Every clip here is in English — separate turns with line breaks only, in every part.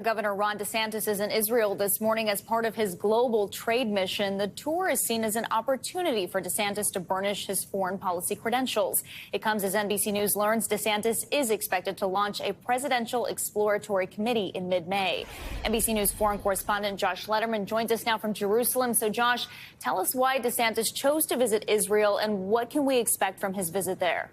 Governor Ron DeSantis is in Israel this morning as part of his global trade mission. The tour is seen as an opportunity for DeSantis to burnish his foreign policy credentials. It comes as NBC News learns DeSantis is expected to launch a presidential exploratory committee in mid-May. NBC News foreign correspondent Josh Lederman joins us now from Jerusalem. So, Josh, tell us why DeSantis chose to visit Israel and what can we expect from his visit there?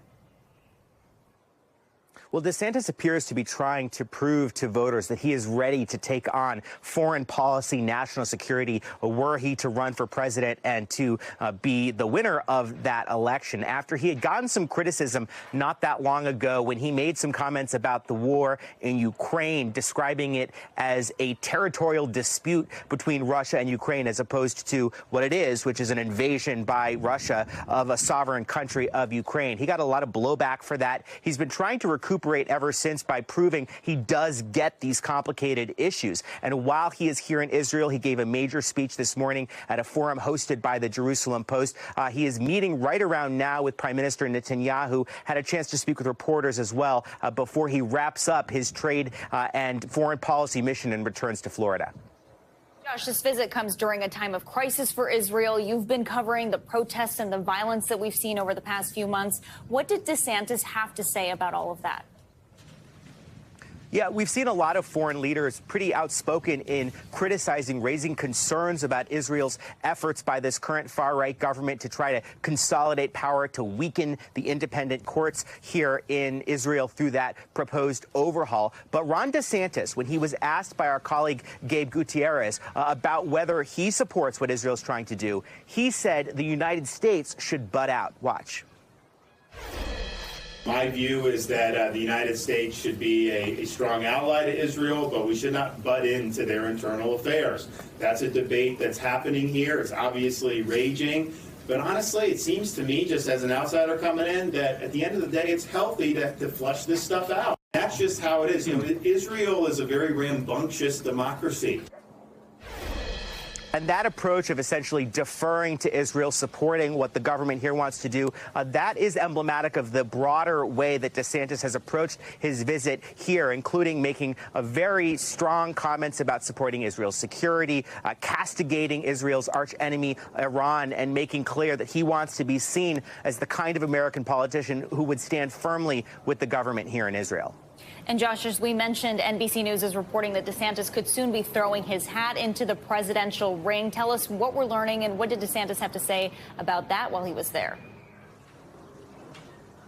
Well, DeSantis appears to be trying to prove to voters that he is ready to take on foreign policy, national security, were he to run for president and to be the winner of that election. After he had gotten some criticism not that long ago when he made some comments about the war in Ukraine, describing it as a territorial dispute between Russia and Ukraine, as opposed to what it is, which is an invasion by Russia of a sovereign country of Ukraine. He got a lot of blowback for that. He's been trying to recuperate ever since by proving he does get these complicated issues. And while he is here in Israel, he gave a major speech this morning at a forum hosted by the Jerusalem Post. He is meeting right around now with Prime Minister Netanyahu, had a chance to speak with reporters as well before he wraps up his trade and foreign policy mission and returns to Florida.
Josh, this visit comes during a time of crisis for Israel. You've been covering the protests and the violence that we've seen over the past few months. What did DeSantis have to say about all of that?
Yeah, we've seen a lot of foreign leaders pretty outspoken in criticizing, raising concerns about Israel's efforts by this current far-right government to try to consolidate power, to weaken the independent courts here in Israel through that proposed overhaul. But Ron DeSantis, when he was asked by our colleague Gabe Gutierrez about whether he supports what Israel's trying to do, he said the United States should butt out. Watch.
My view is that the United States should be a strong ally to Israel, but we should not butt into their internal affairs. That's a debate that's happening here. It's obviously raging. But honestly, it seems to me, just as an outsider coming in, that at the end of the day, it's healthy to flush this stuff out. That's just how it is. You know, Israel is a very rambunctious democracy.
And that approach of essentially deferring to Israel, supporting what the government here wants to do, that is emblematic of the broader way that DeSantis has approached his visit here, including making a very strong comments about supporting Israel's security, castigating Israel's archenemy, Iran, and making clear that he wants to be seen as the kind of American politician who would stand firmly with the government here in Israel.
And Josh, as we mentioned, NBC News is reporting that DeSantis could soon be throwing his hat into the presidential ring. Tell us what we're learning and what did DeSantis have to say about that while he was there?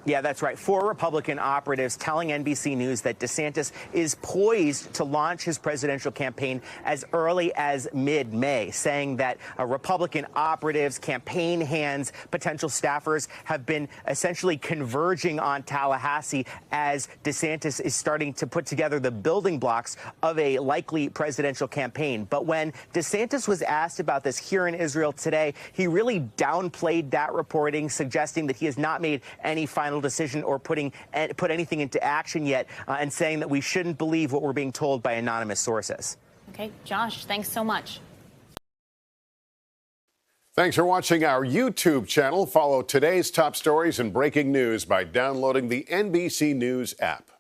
Yeah, that's right. 4 Republican operatives telling NBC News that DeSantis is poised to launch his presidential campaign as early as mid-May, saying that Republican operatives, campaign hands, potential staffers have been essentially converging on Tallahassee as DeSantis is starting to put together the building blocks of a likely presidential campaign. But when DeSantis was asked about this here in Israel today, he really downplayed that reporting, suggesting that he has not made any final decision or put anything into action yet, and saying that we shouldn't believe what we're being told by anonymous sources.
Okay, Josh, thanks so much.
Thanks for watching our YouTube channel. Follow today's top stories and breaking news by downloading the NBC News app.